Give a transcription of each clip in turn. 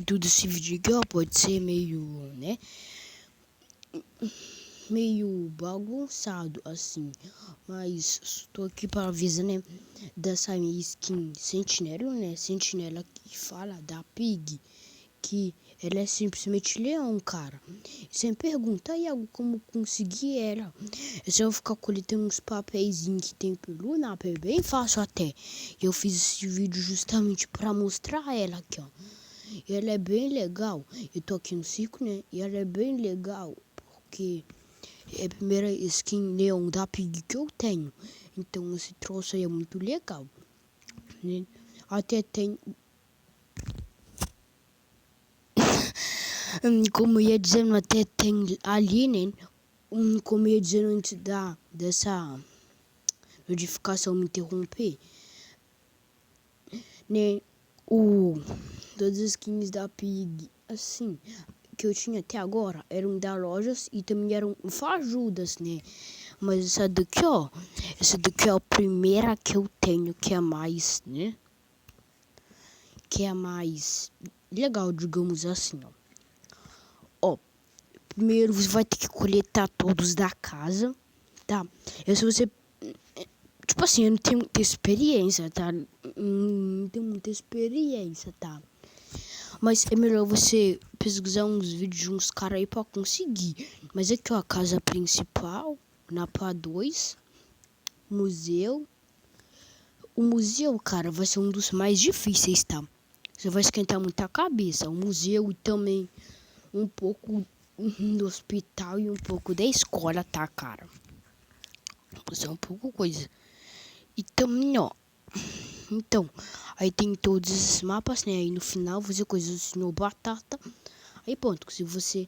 título desse vídeo aqui, ó, pode ser meio, né, meio bagunçado, assim, mas tô aqui para avisar, né, dessa minha skin Sentinela, né, Sentinela que fala da Pig, que ela é simplesmente leão, cara. Você me pergunta, Iago, como conseguir ela? É só eu ficar coletando uns papeizinhos que tem pelo napa, é bem fácil até. Eu fiz esse vídeo justamente para mostrar ela aqui, ó. E ela é bem legal. Eu tô aqui no circo, né? E ela é bem legal, porque é a primeira skin leão da Pig que eu tenho. Então esse troço aí é muito legal, né? Até tem... como eu ia dizendo, até tem ali, né? Como eu ia dizendo antes dessa notificação me interromper, né? Todas as skins da Pig, assim, que eu tinha até agora, eram da lojas e também eram fajudas, né? Mas essa daqui, ó, é a primeira que eu tenho, que é mais, né? Que é mais legal, digamos assim, ó. Ó, primeiro você vai ter que coletar todos da casa, tá? E se você... Tipo assim, eu não tenho muita experiência, tá? Não tenho muita experiência, tá? Mas é melhor você pesquisar uns vídeos de uns caras aí pra conseguir. Mas aqui, ó, a casa principal, na PA 2, museu. O museu, cara, vai ser um dos mais difíceis, tá? Você vai esquentar muita cabeça. O museu e também um pouco do hospital e um pouco da escola, tá, cara? Isso é um pouco coisa. E também, ó. Então, aí tem todos esses mapas, né? Aí no final você coisa no batata. Aí pronto, se você...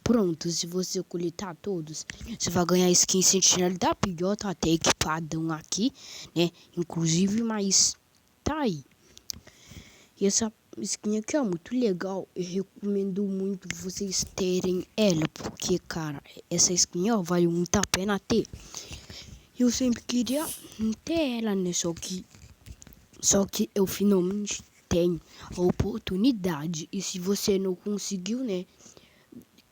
Pronto, se você coletar todos, você vai ganhar skin Sentinela da Pig, ó, tá até equipadão aqui, né? Inclusive, mas tá aí. E essa skin aqui é muito legal, eu recomendo muito vocês terem ela, porque, cara, essa skin, ó, vale muito a pena ter. Eu sempre queria ter ela, né? Só que eu finalmente tenho a oportunidade. E se você não conseguiu, né?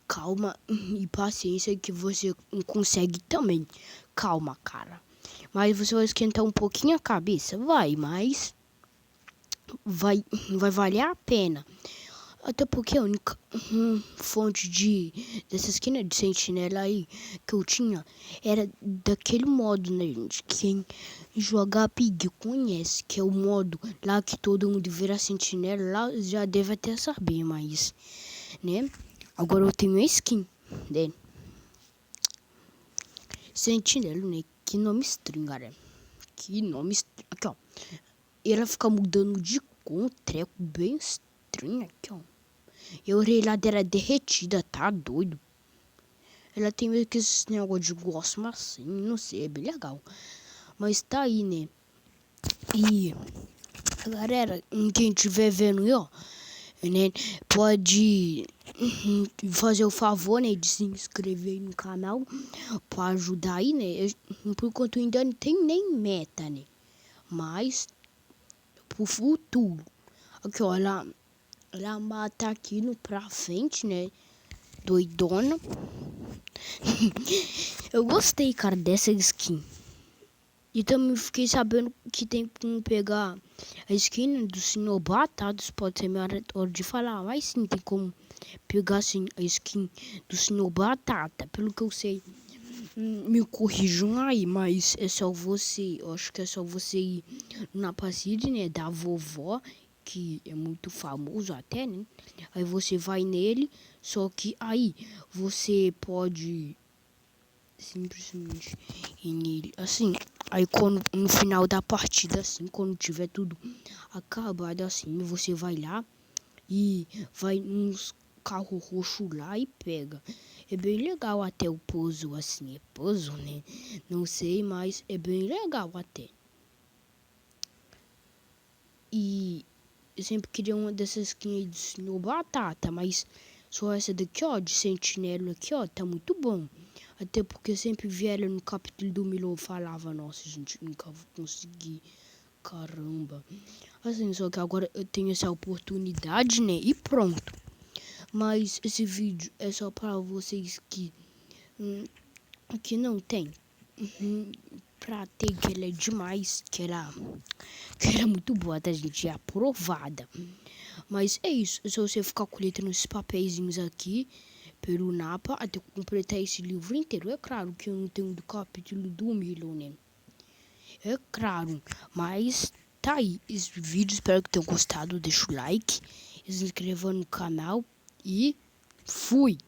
Calma e paciência que você consegue também. Calma, cara. Mas você vai esquentar um pouquinho a cabeça, mas vai valer a pena. Até porque a única fonte dessa esquina de sentinela aí que eu tinha era daquele modo, né, gente? Quem joga Pig conhece, que é o modo lá que todo mundo vira sentinela, lá já deve até saber, mas, né? Agora eu tenho a skin, né? Sentinela, né? Que nome estranho, cara. Que nome estranho. Aqui, ó. E ela fica mudando de cor, um treco bem estranho aqui, ó. E a orelha dela é derretida, tá doido? Ela tem meio que esse negócio de gosma assim, não sei, é bem legal. Mas tá aí, né? E, galera, quem estiver vendo aí, ó, né, pode fazer o favor, né, de se inscrever no canal pra ajudar aí, né? Por enquanto ainda não tem nem meta, né? Mas pro futuro. Aqui, ó, ela mata aqui no pra frente, né? Doidona. Eu gostei, cara, dessa skin. E também fiquei sabendo que tem como pegar a skin do Senhor Batatas. Pode ser minha hora de falar, mas sim, tem como pegar assim, a skin do Senhor Batata. Pelo que eu sei, me corrijam aí, mas é só você, eu acho que é só você ir na parede, né, da vovó, que é muito famoso até, né? Aí você vai nele, só que aí você pode simplesmente ir nele, assim, aí quando, no final da partida, assim, quando tiver tudo acabado, assim, você vai lá e vai nos carro roxo lá e pega. É bem legal até o puzzle, assim, é puzzle, né? Não sei, mas é bem legal até. E eu sempre queria uma dessas skins no batata, mas só essa daqui, ó, de sentinela aqui, ó, tá muito bom. Até porque eu sempre vi ela no capítulo do Milo falava, nossa, gente, nunca vou conseguir caramba. Assim, só que agora eu tenho essa oportunidade, né? E pronto. Mas esse vídeo é só para vocês que não tem. Pra ter que ela é demais, que ela é muito boa, tá, gente? É aprovada. Mas é isso, é só você ficar coletando esses papeizinhos aqui pelo Napa até completar esse livro inteiro. É claro que eu não tenho do capítulo do Milo, né? É claro, mas tá aí esse vídeo, espero que tenham gostado. Deixa o like, se inscreva no canal e fui!